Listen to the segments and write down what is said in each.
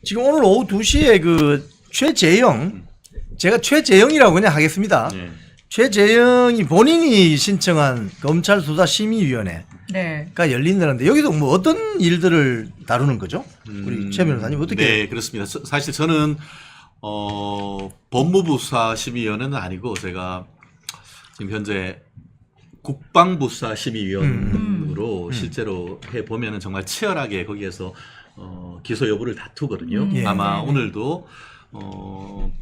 지금 오늘 오후 2시에 그 최재형, 제가 최재형이라고 그냥 하겠습니다. 네. 최재형이 본인이 신청한 검찰 수사 심의위원회가 네. 열린다는데 여기서 뭐 어떤 일들을 다루는 거죠? 우리 최 변호사님 어떻게? 네, 그렇습니다. 사실 저는 법무부 수사심의위원회는 아니고 제가 지금 현재 국방부 수사심의위원으로 실제로 해 보면은 정말 치열하게 거기에서 기소 여부를 다투거든요. 예. 아마 오늘도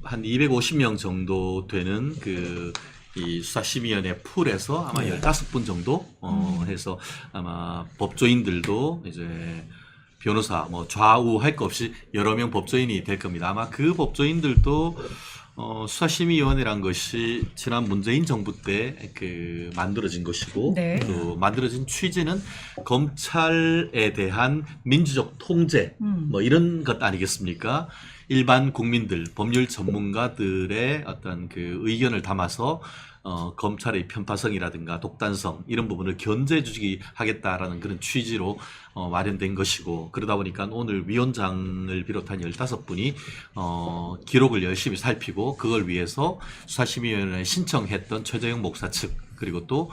한 250명 정도 되는 이 수사심의위원회 풀에서 아마 15분 정도 해서 아마 법조인들도 이제 변호사 뭐 좌우할 것 없이 여러 명 법조인이 될 겁니다. 아마 그 법조인들도 수사심의위원회란 것이 지난 문재인 정부 때 만들어진 것이고 네. 또 만들어진 취지는 검찰에 대한 민주적 통제 뭐 이런 것 아니겠습니까? 일반 국민들, 법률 전문가들의 어떤 그 의견을 담아서 검찰의 편파성이라든가 독단성 이런 부분을 견제해주기 하겠다라는 그런 취지로 마련된 것이고 그러다 보니까 오늘 위원장을 비롯한 15분이 기록을 열심히 살피고 그걸 위해서 수사심의위원회에 신청했던 최재형 목사 측 그리고 또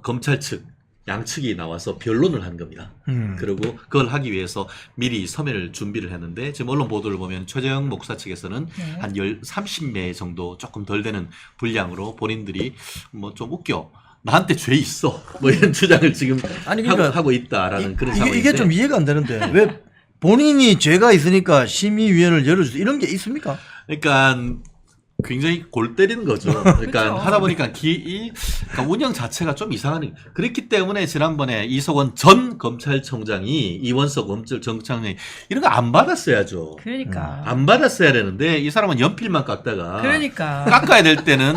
검찰 측 양측이 나와서 변론을 한 겁니다. 그리고 그걸 하기 위해서 미리 서면을 준비를 했는데 지금 언론 보도를 보면 최재형 목사 측에서는 네. 한 30매 정도 조금 덜 되는 분량으로 본인들이 뭐 좀 웃겨. 나한테 죄 있어. 뭐 이런 주장을 지금 하고 있다라는 그런 상황인데 이게 좀 이해가 안 되는데 왜 본인이 죄가 있으니까 심의위원회를 열어주세요 이런 게 있습니까? 그러니까 굉장히 골 때리는 거죠. 그러니까 그렇죠. 하다 보니까 그러니까 운영 자체가 좀 이상하네. 그렇기 때문에 지난번에 이석원 전 검찰총장이 이원석 검찰청장이 이런 거 안 받았어야죠. 그러니까. 안 받았어야 되는데 이 사람은 연필만 깎다가 그러니까. 깎아야 될 때는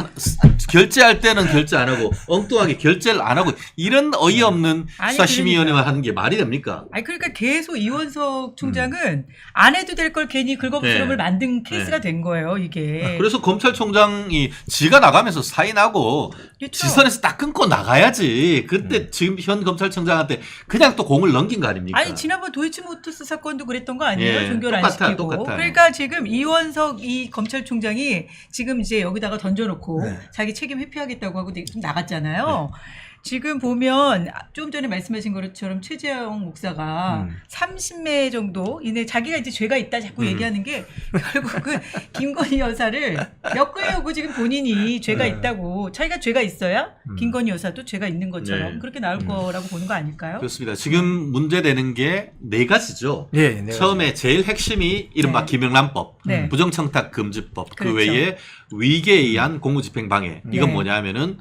결제할 때는 결제 안 하고 엉뚱하게 결제를 안 하고 이런 어이없는 아니, 수사심의위원회만 하는 게 말이 됩니까? 아니 그러니까 계속 이원석 총장은 안 해도 될 걸 괜히 긁어부스럼을 네. 만든 케이스가 된 거예요, 이게. 그래서 검찰총장이 지가 나가면서 사인하고 그렇죠. 지선에서 딱 끊고 나가야지. 그때 지금 현 검찰총장한테 그냥 또 공을 넘긴 거 아닙니까? 아니 지난번 도이치모터스 사건도 그랬던 거 아니에요? 예, 종결 안 똑같아요, 시키고. 똑같아요. 그러니까 지금 이원석 이 검찰총장이 지금 이제 여기다가 던져놓고 네. 자기 책임 회피하겠다고 하고 좀 나갔잖아요. 지금 보면 좀 전에 말씀하신 것처럼 최재형 목사가 30매 정도 이내 자기가 이제 죄가 있다 자꾸 얘기하는 게 결국은 김건희 여사를 엮으려고 지금 본인이 죄가 있다고 자기가 죄가 있어야 김건희 여사도 죄가 있는 것처럼 네. 그렇게 나올 거라고 보는 거 아닐까요? 그렇습니다. 지금 문제되는 게 네 가지죠. 예, 네 처음에 제일 핵심이 이른바 네. 김영란법, 네. 부정청탁금지법, 그 그렇죠. 외에 위계에 의한 공무집행방해. 이건 네. 뭐냐면은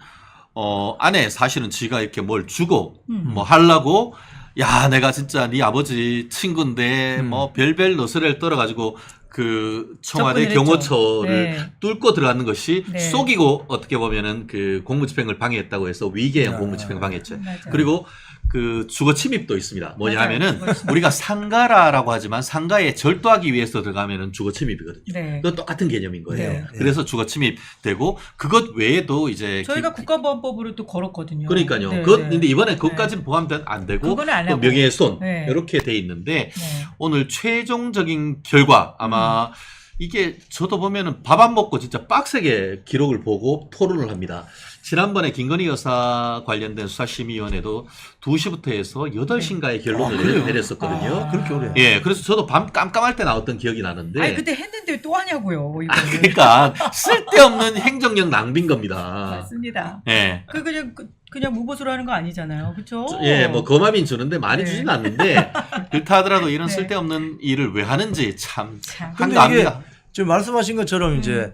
안에 사실은 지가 이렇게 뭘 주고 뭐 하려고 야 내가 진짜 네 아버지 친구인데 뭐 별별 너스레를 떨어가지고 그 청와대 접근을 경호처를 했죠. 네. 뚫고 들어가는 것이 네. 속이고 어떻게 보면은 그 공무집행을 방해했다고 해서 위계형 아, 공무집행 방해죄. 맞아요. 그리고 그 주거 침입도 있습니다. 뭐냐 맞아요. 하면은 주거 침입. 우리가 상가라고 하지만 상가에 절도하기 위해서 들어가면은 주거 침입이거든요. 네. 그건 똑같은 개념인 거예요. 네. 그래서 주거 침입되고 그것 외에도 이제 저희가 국가보안법으로 또 걸었거든요. 그러니까요. 네, 근데 네. 이번에 그것까지는 포함된 안 되고 그거는 안 또 하고. 명예훼손 네. 이렇게 돼 있는데 네. 오늘 최종적인 결과 아마 이게 저도 보면은 밥 안 먹고 진짜 빡세게 기록을 보고 토론을 합니다. 지난번에 김건희 여사 관련된 수사심의위원회도 2시부터 해서 8시인가에 결론을 그래요? 내렸었거든요. 그렇게 오래. 예, 그래서 저도 밤 깜깜할 때 나왔던 기억이 나는데. 아니 근데 했는데 또 하냐고요. 이거. 그러니까 쓸데없는 행정력 낭비인 겁니다. 맞습니다. 예. 그냥 무보수로 하는 거 아니잖아요. 그렇죠? 예, 뭐 거마빈 주는데 많이 네. 주진 않는데 그렇다 하더라도 이런 네. 쓸데없는 일을 왜 하는지 참 근데 이게 한가합니다. 지금 말씀하신 것처럼 이제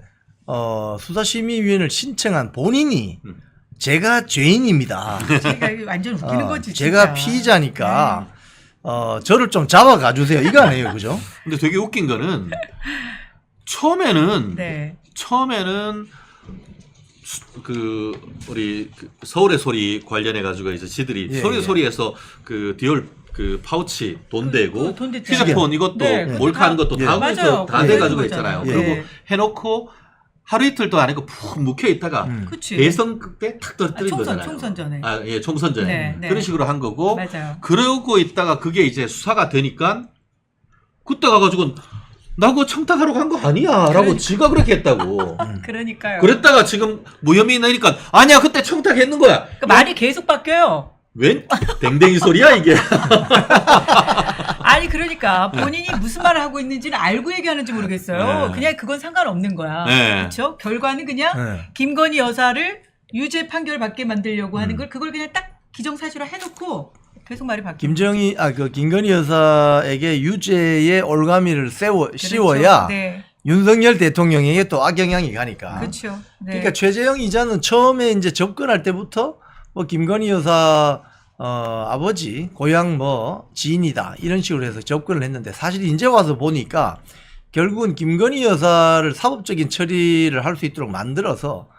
수사심의위원회를 신청한 본인이 제가 죄인입니다. 제가 이거 완전 웃기는 거지. 제가 진짜. 피의자니까 저를 좀 잡아가 주세요. 이거 아니에요, 그죠? 근데 되게 웃긴 거는 처음에는 네. 우리 서울의 소리 관련해 가지고 이제 지들이 예, 서울의 예. 소리에서 그 디올 그 파우치 돈 대고 돈 됐잖아요. 휴대폰 이것도 네, 몰카하는 것도 다- 다 맞아요. 거기서 다 그거 돼 가지고 있잖아요. 있잖아요. 예. 그리고 해놓고 하루 이틀도 안 했고 푹 묵혀 있다가 그치. 대선 때 탁 떨어뜨린 총선, 거잖아요. 총선 전에. 아, 예, 총선 전에. 네, 네. 그런 식으로 한 거고. 맞아요. 그러고 있다가 그게 이제 수사가 되니까 그때 가가지고 나 그거 청탁하러 간 거 아니야라고 그러니까. 지가 그렇게 했다고. 그러니까요. 그랬다가 지금 무혐의 나니까 아니야 그때 청탁했는 거야. 그러니까 말이 계속 바뀌어요. 웬 댕댕이 소리야 이게. 아니 그러니까 본인이 무슨 말을 하고 있는지는 알고 얘기하는지 모르겠어요. 네. 그냥 그건 상관없는 거야. 네. 그렇죠? 결과는 그냥 네. 김건희 여사를 유죄 판결 받게 만들려고 하는 음. 걸 그걸 그냥 딱 기정사실화 해놓고 계속 말이 바뀌어. 김건희 여사에게 유죄의 올가미를 씌워야 네. 윤석열 대통령에게 또 악영향이 가니까. 그렇죠. 네. 그러니까 최재형 이자는 처음에 이제 접근할 때부터 뭐 김건희 여사 아버지 고향 뭐 지인이다 이런 식으로 해서 접근을 했는데 사실 이제 와서 보니까 결국은 김건희 여사를 사법적인 처리를 할 수 있도록 만들어서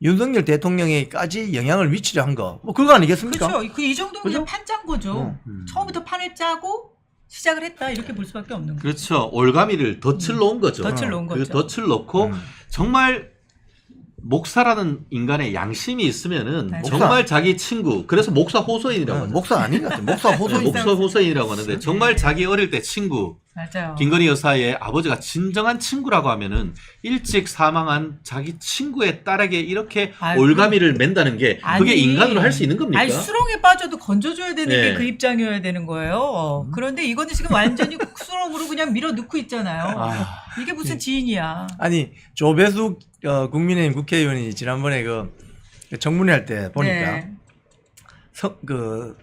윤석열 대통령에게까지 영향을 미치려 한 거 뭐 그거 아니겠습니까? 그렇죠. 이 정도면 그죠? 그냥 판짠 거죠. 처음부터 판을 짜고 시작을 했다 이렇게 볼 수밖에 없는 거죠. 그렇죠. 올가미를 덫을 놓은 거죠. 덫을 놓은 그 거죠. 덫을 놓고 정말 목사라는 인간의 양심이 있으면은 네. 정말 자기 친구 그래서 목사 호소인이라고 하죠. 목사 아닌 것 같아요. 목사 호소인. 목사 호소인이라고 하는데 정말 자기 어릴 때 친구 맞아요. 김건희 여사의 아버지가 진정한 친구라고 하면은 일찍 사망한 자기 친구의 딸에게 이렇게 아이고. 올가미를 맨다는 게 그게 아니, 인간으로 할 수 있는 겁니까? 아니 수렁에 빠져도 건져줘야 되는 네. 게 그 입장이어야 되는 거예요. 그런데 이거는 지금 완전히 수렁으로 그냥 밀어 넣고 있잖아요. 아. 이게 무슨 지인이야. 아니 조배숙 국민의힘 국회의원이 지난번에 그 정문회 할 때 보니까 네.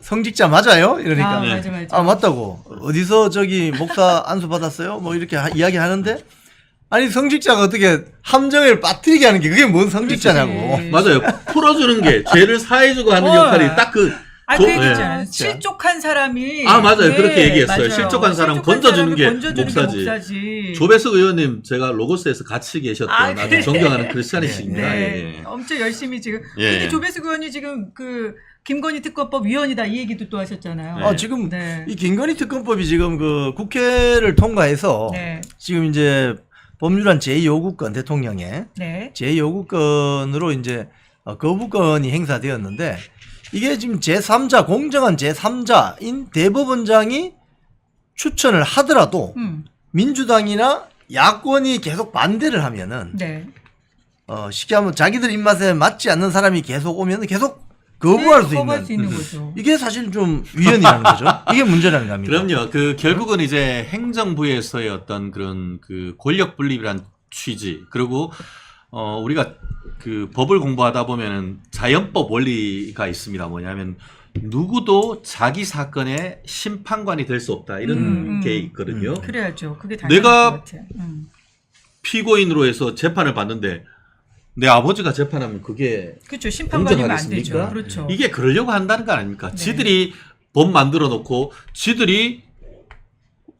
성직자 맞아요? 이러니까 아, 네. 맞아. 아 맞다고 어디서 저기 목사 안수 받았어요? 뭐 이렇게 이야기 하는데 아니 성직자가 어떻게 함정을 빠뜨리게 하는 게 그게 뭔 성직자냐고. 그렇지. 맞아요. 풀어주는 게 죄를 사해주고 하는 어. 역할이 딱 그. 아, 조- 그 얘기잖아요. 네. 실족한 사람이. 아, 맞아요. 네, 그렇게 얘기했어요. 맞아요. 실족한 사람 실족한 건져주는 게 사람을 건져주는 목사지. 조배석 의원님 제가 로고스에서 같이 계셨던 아, 아주 그래. 존경하는 크리스찬이십니다. 네. 예. 엄청 열심히 지금. 예. 근데 조배숙 의원이 지금 그 김건희 특검법 위원이다 이 얘기도 또 하셨잖아요. 네. 지금 네. 이 김건희 특검법이 지금 그 국회를 통과해서 네. 지금 이제 법률안 제2요구권 대통령의 네. 제2요구권으로 이제 거부권이 행사되었는데 이게 지금 제3자 공정한 제3자인 대법원장이 추천을 하더라도 민주당이나 야권이 계속 반대를 하면은 네. 쉽게 하면 자기들 입맛에 맞지 않는 사람이 계속 오면 계속 거부할 수 거부할 있는 수 있는 거죠. 이게 사실 좀 위헌이라는 거죠. 이게 문제라는 겁니다. 그럼요. 그 결국은 이제 행정부에서의 어떤 그런 그 권력 분립이란 취지 그리고 우리가 그 법을 공부하다 보면은 자연법 원리가 있습니다. 뭐냐면 누구도 자기 사건의 심판관이 될 수 없다 이런 게 있거든요. 그래야죠. 그게 내가 당연한 것 같아. 피고인으로 해서 재판을 받는데 내 아버지가 재판하면 그게 그렇죠. 심판관이면 안 되죠. 공정하겠습니까? 그렇죠. 이게 그러려고 한다는 거 아닙니까? 네. 지들이 법 만들어 놓고 지들이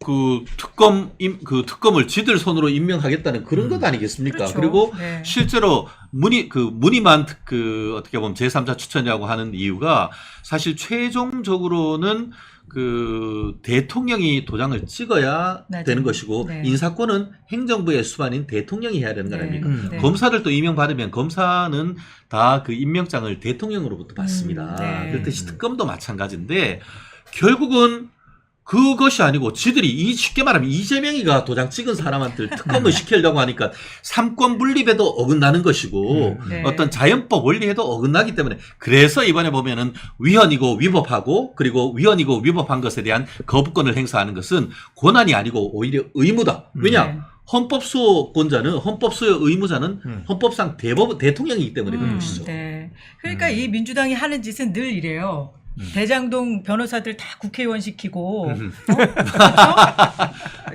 그 특검을 지들 손으로 임명하겠다는 그런 것 아니겠습니까? 그렇죠. 그리고 네. 실제로 문의만 어떻게 보면 제3자 추천이라고 하는 이유가 사실 최종적으로는 그 대통령이 도장을 찍어야 맞아요. 되는 것이고 네. 인사권은 행정부의 수반인 대통령이 해야 되는 거 아닙니까? 네. 검사들도 임명받으면 검사는 다 그 임명장을 대통령으로부터 받습니다. 네. 그렇듯이 특검도 마찬가지인데 결국은 그것이 아니고 지들이 쉽게 말하면 이재명이가 도장 찍은 사람한테 특검을 시키려고 하니까 삼권 분립에도 어긋나는 것이고 네. 어떤 자연법 원리에도 어긋나기 때문에 그래서 이번에 보면은 위헌이고 위법하고 그리고 위헌이고 위법한 것에 대한 거부권을 행사하는 것은 권한이 아니고 오히려 의무다. 왜냐? 네. 헌법수호권자는 헌법수호 의무자는 헌법상 대통령이기 때문에 그런 것이죠. 네. 그러니까 이 민주당이 하는 짓은 늘 이래요. 대장동 변호사들 다 국회의원 시키고, 그렇죠?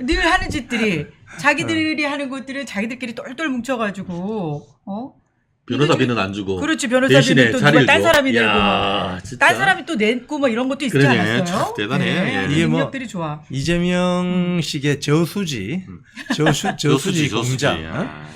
늘 하는 짓들이 자기들이 하는 것들을 자기들끼리 똘똘 뭉쳐가지고, 변호사비는 안 주고 그렇지 변호사비는 대신에 또 자리를 누가 딴 줘. 사람이 내고, 야, 진짜. 딴 사람이 또 냈고 뭐 이런 것도 있지 그러네. 않았어요? 참 대단해. 예. 이게 뭐 능력들이 좋아. 이재명식의 저수지 공장. 아.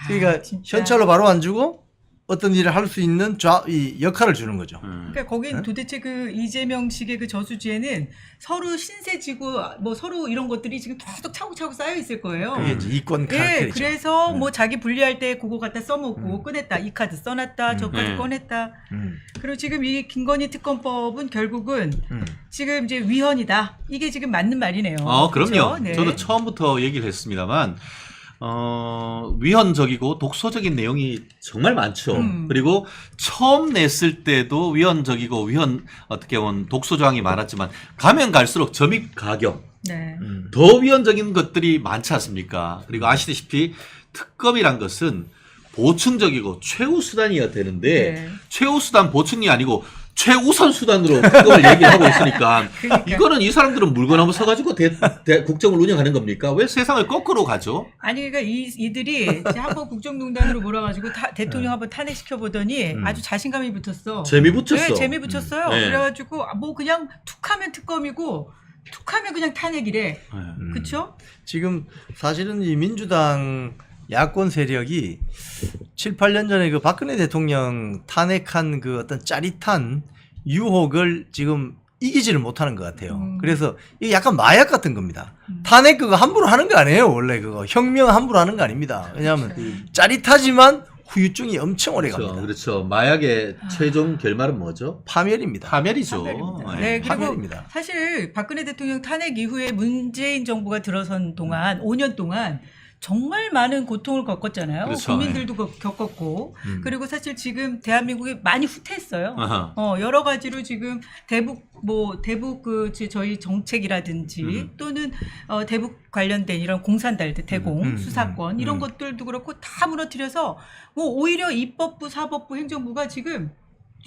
그러니까 진짜. 현찰로 바로 안 주고 어떤 일을 할 수 있는 이 역할을 주는 거죠. 그러니까 거긴 네? 도대체 그 이재명식의 그 저수지에는 서로 신세지고 뭐 서로 이런 것들이 지금 계속 차곡차곡 쌓여 있을 거예요. 그게 이제 이권 예, 카르텔이죠. 그래서 뭐 자기 불리할 때 그거 갖다 써먹고 꺼냈다. 이 카드 써놨다. 저 카드 네. 꺼냈다. 음. 그리고 지금 이 김건희 특검법은 결국은 음. 지금 이제 위헌이다. 이게 지금 맞는 말이네요. 그럼요. 그렇죠? 네. 저도 처음부터 얘기를 했습니다만, 위헌적이고 독소적인 내용이 정말 많죠. 그리고 처음 냈을 때도 위헌적이고 어떻게 보면 독소 조항이 많았지만, 가면 갈수록 점입 가격, 네. 더 위헌적인 것들이 많지 않습니까? 그리고 아시다시피 특검이란 것은 보충적이고 최후 수단이어야 되는데, 네. 최후 수단 보충이 아니고 최우선 수단으로 특검을 얘기를 하고 있으니까 그러니까. 이거는 이 사람들은 물건 한번 서가지고 국정을 운영하는 겁니까? 왜 세상을 거꾸로 가죠? 아니 그러니까 이들이 이제 한번 국정농단으로 몰아가지고 대통령 한번 탄핵시켜 보더니 아주 자신감이 붙었어. 재미 붙였어. 네, 재미 붙였어요. 네. 그래가지고 뭐 그냥 툭하면 특검이고 툭하면 그냥 탄핵이래. 네. 그렇죠? 지금 사실은 이 민주당 야권 세력이 7, 8년 전에 그 박근혜 대통령 탄핵한 그 어떤 짜릿한 유혹을 지금 이기지를 못하는 것 같아요. 그래서 이게 약간 마약 같은 겁니다. 탄핵 그거 함부로 하는 거 아니에요. 원래 그거 혁명 함부로 하는 거 아닙니다. 왜냐하면 짜릿하지만 후유증이 엄청 오래 그렇죠. 갑니다. 그렇죠. 마약의 최종 결말은 뭐죠? 파멸입니다. 파멸이죠. 파멸입니다. 네. 네, 그리고 파멸입니다. 사실 박근혜 대통령 탄핵 이후에 문재인 정부가 들어선 동안 5년 동안 정말 많은 고통을 겪었잖아요. 그렇죠. 국민들도 겪었고 그리고 사실 지금 대한민국이 많이 후퇴했어요. 아하. 여러 가지로 지금 대북 그 저희 정책이라든지 또는 대북 관련된 이런 공산달들 대공 수사권 이런 것들도 그렇고 다 무너뜨려서 뭐 오히려 입법부 사법부 행정부가 지금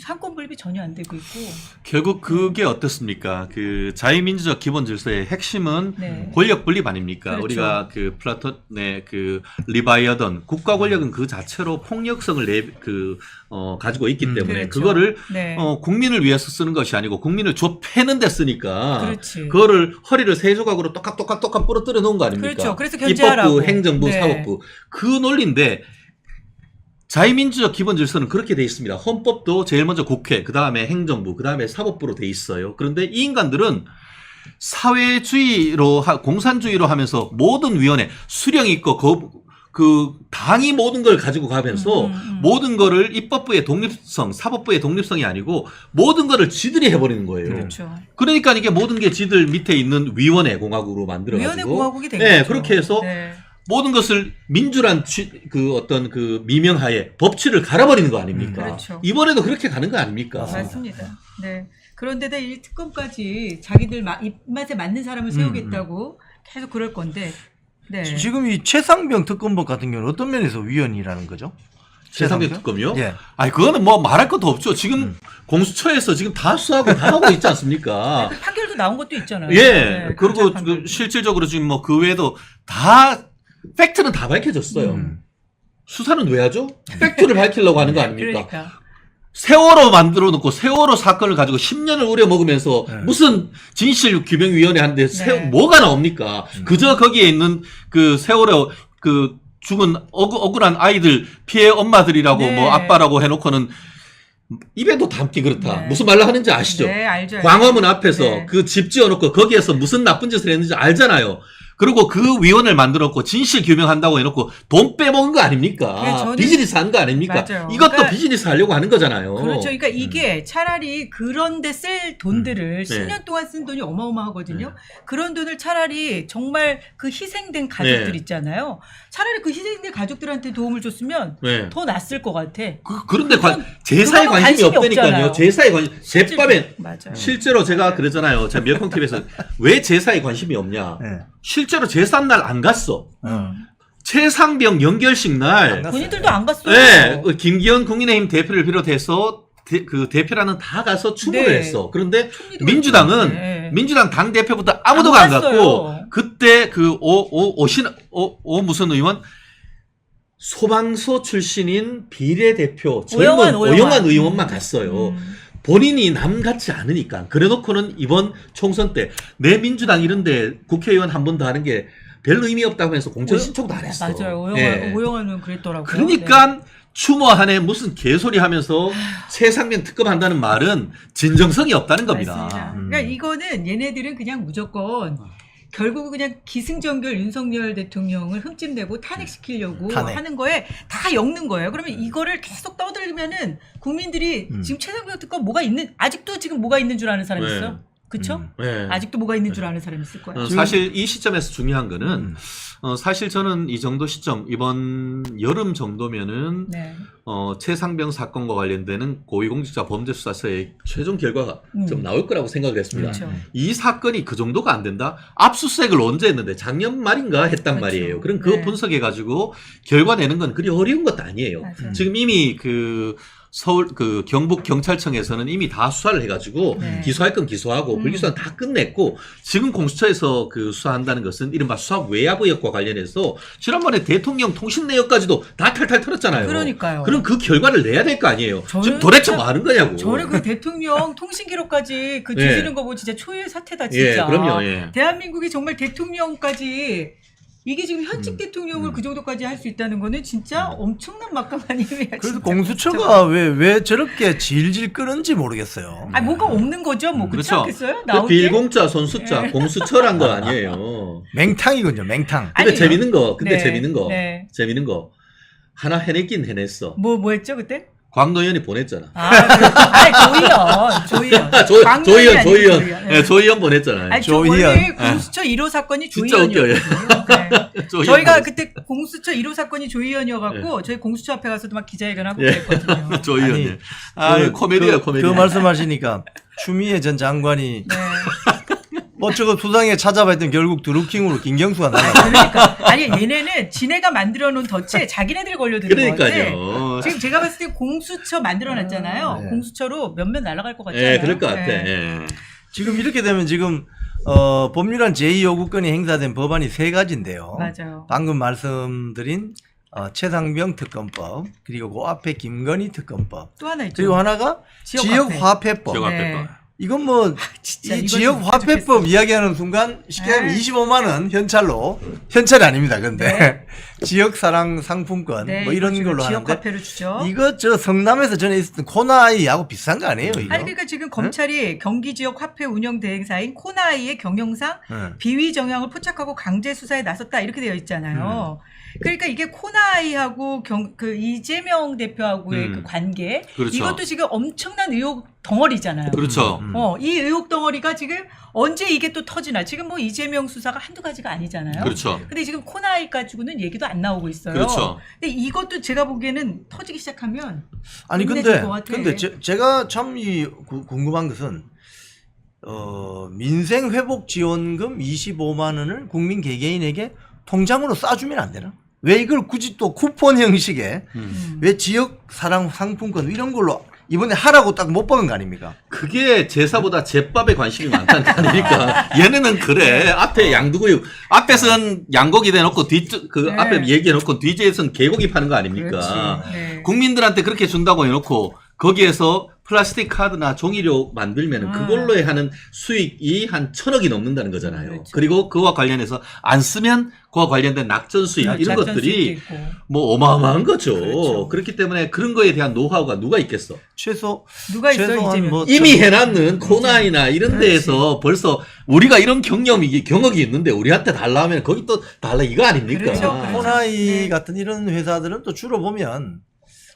상권분립이 전혀 안 되고 있고 결국 그게 어떻습니까? 그 자유민주적 기본 질서의 핵심은 네. 권력 분립 아닙니까? 그렇죠. 우리가 그 플라톤의 그 리바이어던 국가 권력은 그 자체로 폭력성을 가지고 있기 때문에 그렇죠. 그거를 네. 국민을 위해서 쓰는 것이 아니고 국민을 좁혀는 데 쓰니까 그렇지. 그거를 허리를 세 조각으로 똑똑똑똑 부러뜨려 놓은 거 아닙니까? 그렇죠. 그래서 견제하라고. 입법부, 행정부, 네. 사법부 그 논리인데 자유민주적 기본 질서는 그렇게 돼 있습니다. 헌법도 제일 먼저 국회, 그 다음에 행정부, 그 다음에 사법부로 돼 있어요. 그런데 이 인간들은 사회주의로 공산주의로 하면서 모든 위원회 수령이 있고 그 당이 모든 걸 가지고 가면서 모든 거를 입법부의 독립성, 사법부의 독립성이 아니고 모든 거를 지들이 해버리는 거예요. 그렇죠. 그러니까 이게 모든 게 지들 밑에 있는 위원회 공화국으로 만들어가지고 위원회 공화국이 된 네, 거죠. 그렇게 해서 네. 모든 것을 민주란 어떤 그 미명하에 법치를 갈아버리는 거 아닙니까? 그렇죠. 이번에도 그렇게 가는 거 아닙니까? 맞습니다. 네. 그런데다 이 특검까지 자기들 입맛에 맞는 사람을 세우겠다고 계속 그럴 건데. 네. 지금 이 최상병 특검법 같은 경우는 어떤 면에서 위헌이라는 거죠? 최상병 특검이요? 예. 아니 그거는 뭐 말할 것도 없죠. 지금 공수처에서 지금 다 수하고 다 하고 있지 않습니까? 그 판결도 나온 것도 있잖아요. 예. 네, 그리고 검찰 판결도. 실질적으로 지금 뭐 그 외에도 다 팩트는 다 밝혀졌어요. 수사는 왜 하죠? 팩트를 밝히려고 하는 거 아닙니까? 그러니까. 세월호 만들어 놓고 세월호 사건을 가지고 10년을 우려 먹으면서 무슨 진실규명위원회 하는데 뭐가 나옵니까? 그저 거기에 있는 그 세월호 그 죽은 억울한 아이들 피해 엄마들이라고 네. 뭐 아빠라고 해놓고는 입에도 담기 그렇다. 네. 무슨 말로 하는지 아시죠? 네, 알죠. 광화문 앞에서 네. 그 집 지어놓고 거기에서 무슨 나쁜 짓을 했는지 알잖아요. 그리고 그 위원회를 만들었고 진실 규명한다고 해놓고 돈 빼먹은 거 아닙니까? 네, 저는- 비즈니스 한 거 아닙니까? 맞아요. 이것도 그러니까- 비즈니스 하려고 하는 거잖아요. 그렇죠. 그러니까 이게 차라리 그런데 쓸 돈들을 네. 10년 동안 쓴 돈이 어마어마하거든요. 그런 돈을 차라리 정말 그 희생된 가족들 네. 있잖아요. 차라리 그 희생된 가족들한테 도움을 줬으면 네. 더 낫을 것 같아. 그런데 그건- 제사에 그거는 관심이 관심이 없다니까요. 없잖아요. 제사에 관심. 제밥에 맞아요. 실제로 제가 그러잖아요. 제가 미어콩TV에서 왜 제사에 관심이 없냐. 예. 실제로 제삿날 안 갔어. 최상병 연결식 안 날. 갔어요. 본인들도 안 갔어요. 네, 김기현 국민의힘 대표를 비롯해서 그 대표라는 다 가서 추모를 네. 했어. 그런데 총리도 민주당은 네. 민주당 당 대표부터 아무도 안 갔고 갔어요. 그때 그 무슨 의원 소방서 출신인 비례대표 젊은 오영환 의원만 갔어요. 본인이 남 같지 않으니까. 그래놓고는 이번 총선 때 내 민주당 이런데 국회의원 한 번 더 하는 게 별 의미 없다고 하면서 공천 신청도 안 했어. 맞아요. 예. 오영환은 그랬더라고요. 그러니까 추모하네 무슨 개소리 하면서 최상병 특검한다는 말은 진정성이 없다는 겁니다. 맞습니다. 그러니까 이거는 얘네들은 그냥 무조건 결국은 그냥 기승전결 윤석열 대통령을 흠집내고 탄핵시키려고 탄핵. 하는 거에 다 엮는 거예요. 그러면 이거를 계속 떠들면은 국민들이 지금 최상병 특검 뭐가 있는 아직도 지금 뭐가 있는 줄 아는 사람 네. 있어? 그쵸? 네. 아직도 뭐가 있는 줄 아는 사람 있을 거예요. 사실 이 시점에서 중요한 거는 사실 저는 이 정도 시점 이번 여름 정도면은 네. 최상병 사건과 관련되는 고위공직자 범죄수사처의 최종 결과가 좀 나올 거라고 생각을 했습니다. 그렇죠. 이 사건이 그 정도가 안 된다? 압수수색을 언제 했는데 작년 말인가 했단 그렇죠. 말이에요. 그럼 그거 네. 분석해가지고 결과 내는 건 그리 어려운 것도 아니에요. 맞아요. 지금 이미 그 서울 그 경북 경찰청에서는 이미 다 수사를 해가지고 네. 기소할 건 기소하고 불기소는 다 끝냈고 지금 공수처에서 그 수사한다는 것은 이른바 수사 외압 의혹과 관련해서 지난번에 대통령 통신 내역까지도 다 탈탈 털었잖아요. 그러니까요. 그럼 그 결과를 내야 될 거 아니에요. 저는 지금 도대체 진짜- 뭐 하는 거냐고. 저는 그 대통령 통신 기록까지 그 예. 뒤지는 거 보고 진짜 초유의 사태다 예, 진짜. 그럼요. 예. 대한민국이 정말 대통령까지 이게 지금 현직 대통령을 그 정도까지 할 수 있다는 거는 진짜 엄청난 막강 아니에요. 그래서 공수처가 왜 저렇게 질질 끄는지 모르겠어요. 아 뭐가 없는 거죠, 뭐 그렇지 그렇죠. 않겠어요? 그 나올 게. 빌공자, 손수자, 공수처란 거 아니에요. 맹탕이군요, 맹탕. 근데 아니요. 재밌는 거, 네, 재밌는 거. 하나 해냈긴 해냈어. 뭐 했죠 그때? 광노현이 보냈잖아. 조희연. 조희연. 네. 예, 조희연 보냈잖아요. 아니, 조희연. 원래 공수처 1호 사건이 진짜 조희연이었어요. 네. 조희연 저희가 보냈어. 그때 공수처 1호 사건이 조희연이어갖고 저희 공수처 앞에 가서도 막 기자회견하고 그랬거든요. 조희연. 아니, 코미디야, 코미디. 그 말씀하시니까 추미애 전 장관이 네. 저거 수상에 찾아봤더니 결국 드루킹으로 김경수가 나가. 그러니까 아니 얘네는 지네가 만들어 놓은 덫에 자기네들이 걸려드는 것 같아. 그러니까요. 지금 제가 봤을 때 공수처 만들어놨잖아요. 네. 공수처로 몇몇 날아갈 것 같잖아요. 예, 그럴 것 같아. 네. 예. 지금 이렇게 되면 지금 법률안 제2요구권이 행사된 법안이 3가지인데요. 맞아요. 방금 말씀드린 최상병 특검법, 그리고 그 앞에 김건희 특검법, 또 하나 있죠. 그리고 하나가 지역화폐법. 지역 네. 화폐법. 이건 뭐 진짜 이 이건 지역화폐법 이야기하는 순간 쉽게 하면 네. 25만 원 현찰이 아닙니다. 근데 네. 지역사랑 상품권 네, 뭐 이런 이거 걸로 지역 하는데 화폐를 주죠. 이거 저 성남에서 전에 있었던 코나이하고 비슷한 거 아니에요? 이거? 아니 그러니까 지금 검찰이 경기 지역 화폐 운영 대행사인 코나이의 경영상 응. 비위 정황을 포착하고 강제 수사에 나섰다 이렇게 되어 있잖아요. 그러니까 이게 코나이하고 그 이재명 대표하고의 그 관계 그렇죠. 이것도 지금 엄청난 의혹 덩어리잖아요. 그렇죠. 이 의혹 덩어리가 지금 언제 이게 또 터지나 지금 뭐 이재명 수사가 한두 가지가 아니잖아요. 그렇죠. 근데 지금 코나이 가지고는 얘기도 안 나오고 있어요. 그렇죠. 근데 이것도 제가 보기에는 터지기 시작하면 아니 끝내줄 것 같아. 근데 제가 참 궁금한 것은 민생 회복 지원금 25만 원을 국민 개개인에게 통장으로 쏴주면 안 되나? 왜 이걸 굳이 또 쿠폰 형식의 왜 지역 사랑 상품권 이런 걸로 이번에 하라고 딱 못 박은 거 아닙니까? 그게 제사보다 제밥에 관심이 많다는 거 아닙니까? 얘네는 그래. 앞에 양두구육, 앞에선 양고기 대놓고 네. 앞에 얘기해놓고 뒤에선 개고기 파는 거 아닙니까? 그렇지. 네. 국민들한테 그렇게 준다고 해놓고 거기에서 플라스틱 카드나 종이료 만들면은 그걸로 하는 수익이 한 1,000억이 넘는다는 거잖아요. 그렇죠. 그리고 그와 관련해서 안 쓰면 그와 관련된 낙전 수익 이런 작전 것들이 수익도 있고. 뭐 어마어마한 거죠. 그렇죠. 그렇기 때문에 그런 거에 대한 노하우가 누가 있겠어? 누가 있어요, 최소한 이재명? 뭐 이미 해놨는 코나이나 이런 데에서 벌써 우리가 이런 경력이 있는데 우리한테 달라 하면 거기 또 달라 이거 아닙니까? 그렇죠, 그렇죠. 호나이 네. 같은 이런 회사들은 또 주로 보면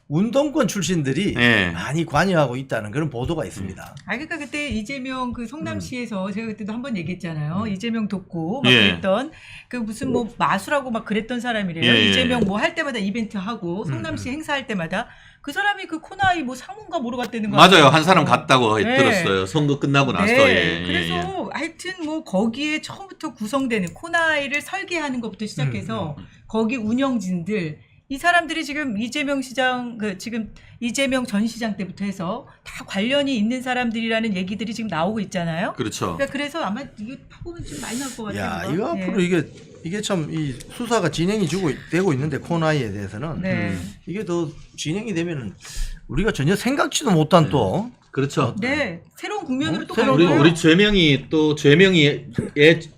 운동권 출신들이 네. 많이 관여하고 있다는 그런 보도가 있습니다. 그러니까 그때 이재명 그 성남시에서 제가 그때도 한번 얘기했잖아요. 이재명 돕고 막 예. 그랬던 그 무슨 뭐 마술하고 막 그랬던 사람이래요. 예, 예. 이재명 뭐 할 때마다 이벤트 하고 성남시 행사할 때마다 그 사람이 그 코나이 뭐 상무가 뭐로 갔다는 거 맞아요. 아니에요? 한 사람 갔다고 네. 들었어요. 선거 끝나고 나서. 네. 예, 예, 그래서 하여튼 뭐 거기에 처음부터 구성되는 코나이를 설계하는 것부터 시작해서 거기 운영진들 이 사람들이 지금 이재명 시장 지금 이재명 전 시장 때부터 해서 다 관련이 있는 사람들이라는 얘기들이 지금 나오고 있잖아요. 그렇죠. 그러니까 그래서 아마 이게 파보면 좀 많이 나올 것 같아요. 야, 그거. 이거 앞으로 이게 참 이 수사가 진행이 되고 있는데 코나이에 대해서는 네. 이게 더 진행이 되면은 우리가 전혀 생각지도 못한 또 그렇죠. 네, 새로운 국면으로 또 새로운 가는 거예요. 우리 죄명이 또 죄명이의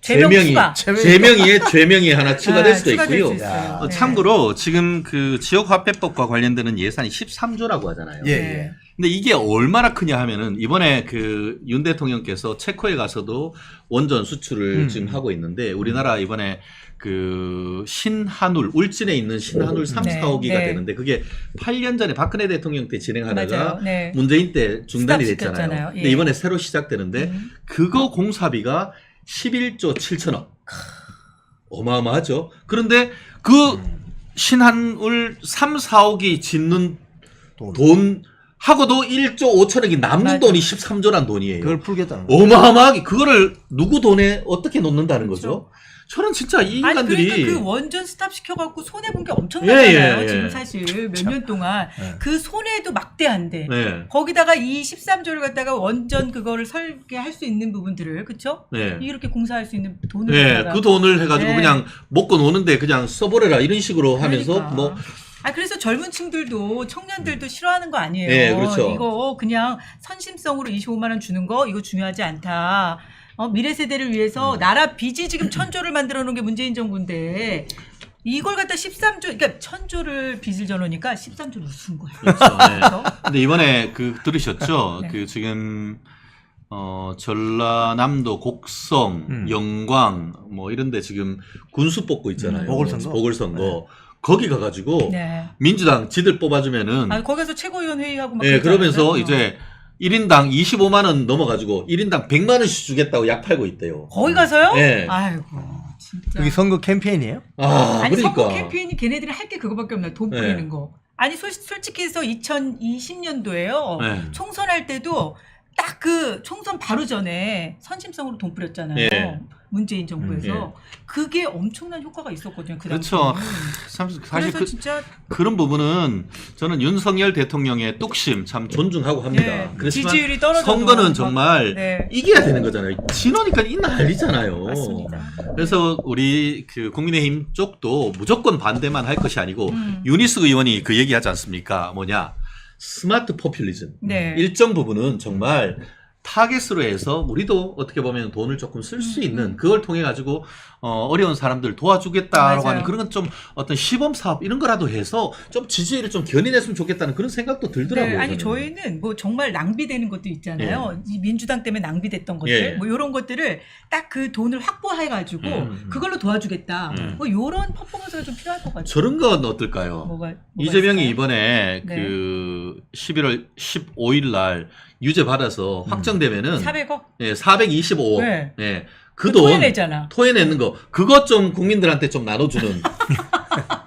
죄명 죄명이 추가. 죄명이의 죄명이 하나 추가될 수도 추가될 수 있고요. 있어요. 네. 참고로 지금 그 지역화폐법과 관련되는 예산이 13조라고 하잖아요. 예, 네. 예. 근데 이게 얼마나 크냐 하면은 이번에 그 윤 대통령께서 체코에 가서도 원전 수출을 지금 하고 있는데 우리나라 이번에 그 신한울 울진에 있는 신한울 3, 네, 4호기가 네. 되는데 그게 8년 전에 박근혜 대통령 때 진행하다가 맞아요. 네. 문재인 때 중단이 스탑시켰잖아요. 됐잖아요. 예. 근데 이번에 새로 시작되는데 그거 공사비가 11조 7천억. 어마어마하죠. 그런데 그 신한울 3, 4호기 짓는 돈 하고도 1조 5천억이 남는 맞아. 돈이 13조란 돈이에요. 그걸 풀겠다는 거예요. 어마어마하게 그거를 누구 돈에 어떻게 놓는다는 거죠? 저는 진짜 이 아니 인간들이 그러니까 그 원전 스탑 시켜갖고 손해 본 게 엄청나잖아요. 예, 예, 예. 지금 사실 몇 년 동안 예. 그 손해도 막대한데 네. 거기다가 이 13조를 갖다가 원전 그거를 설계할 수 있는 부분들을 그쵸? 네. 이렇게 공사할 수 있는 돈을 네, 갖다가. 그 돈을 해가지고 네. 그냥 먹고 노는데 그냥 써버려라 이런 식으로 하면서 그러니까. 뭐 아 그래서 젊은 층들도 청년들도 싫어하는 거 아니에요. 네, 그렇죠. 이거 그냥 선심성으로 25만 원 주는 거 이거 중요하지 않다. 미래 세대를 위해서 나라 빚이 지금 1,000조를 만들어 놓은 게 문재인 정부인데 이걸 갖다 13조 그러니까 1,000조를 빚을 져놓으니까 13조를 쓴 거예요. 그렇죠. 네. 그래서 근데 이번에 그 들으셨죠? 네. 그 지금 전라남도 곡성, 영광 뭐 이런데 지금 군수 뽑고 있잖아요. 보궐선거. 보궐선거. 거기 가가지고 네. 민주당 지들 뽑아주면은 아 거기서 최고위원 회의하고 막 예, 그러면서 그랬잖아요. 이제 1인당 25만 원 넘어가지고 1인당 100만 원씩 주겠다고 약 팔고 있대요. 거기 가서요? 네. 아이고 진짜. 그게 선거 캠페인이에요? 아, 아니 그러니까. 선거 캠페인이 걔네들이 할 게 그거밖에 없나요? 돈 네. 뿌리는 거. 아니 솔직히 해서 2020년도에요. 네. 총선할 때도 딱 그 총선 바로 전에 선심성으로 돈 뿌렸잖아요. 예. 문재인 정부에서. 예. 그게 엄청난 효과가 있었거든요. 그 그렇죠. 당시에는. 참 사실 그래서 진짜 그런 부분은 저는 윤석열 대통령의 뚝심 참 존중하고 합니다. 예, 그렇지만 지지율이 떨어져도 선거는 막- 정말 네. 이겨야 되는 거잖아요. 지노니까 이 난리잖아요. 맞습니다. 그래서 우리 그 국민의힘 쪽도 무조건 반대만 할 것이 아니고 음. 유니스 의원이 그 얘기하지 않습니까? 뭐냐 스마트 포퓰리즘. 네. 일정 부분은 정말 타겟으로 해서 우리도 어떻게 보면 돈을 조금 쓸 수 있는 그걸 통해 가지고 어려운 사람들 도와주겠다라고 맞아요. 하는 그런 건 좀 어떤 시범 사업 이런 거라도 해서 좀 지지율을 좀 견인했으면 좋겠다는 그런 생각도 들더라고요. 네, 아니 저는. 저희는 뭐 정말 낭비되는 것도 있잖아요. 이 민주당 때문에 낭비됐던 것들, 예. 뭐 이런 것들을 딱 그 돈을 확보해가지고 그걸로 도와주겠다. 뭐 이런 퍼포먼스가 좀 필요할 것 같아요. 저런 건 어떨까요? 뭐가 이재명이 있을까요? 이번에 네. 그 11월 15일 날 유죄 받아서 확정되면은 400억 예, 425억. 네. 예. 그 그 돈 토해내잖아. 토해내는 거 그것 좀 국민들한테 좀 나눠주는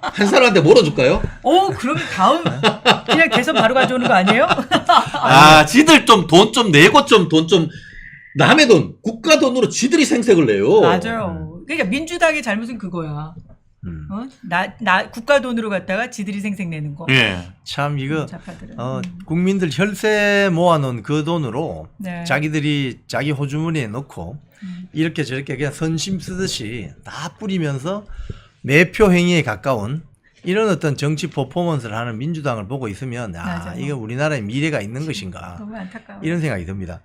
한 사람한테 몰아줄까요? 그러면 다음 그냥 대선 바로 가져오는 거 아니에요? 아, 지들 좀 돈 좀 내고 좀 돈 좀 남의 돈 국가 돈으로 지들이 생색을 내요. 맞아요. 그러니까 민주당의 잘못은 그거야. 나 국가 돈으로 갖다가 지들이 생색 내는 거. 예. 참 이거 좌파들은. 국민들 혈세 모아놓은 그 돈으로 네. 자기들이 자기 호주머니에 넣고 이렇게 저렇게 그냥 선심 쓰듯이 다 뿌리면서 매표 행위에 가까운 이런 어떤 정치 퍼포먼스를 하는 민주당을 보고 있으면 맞아요. 이거 우리나라의 미래가 있는 것인가 너무 안타까워. 이런 생각이 듭니다.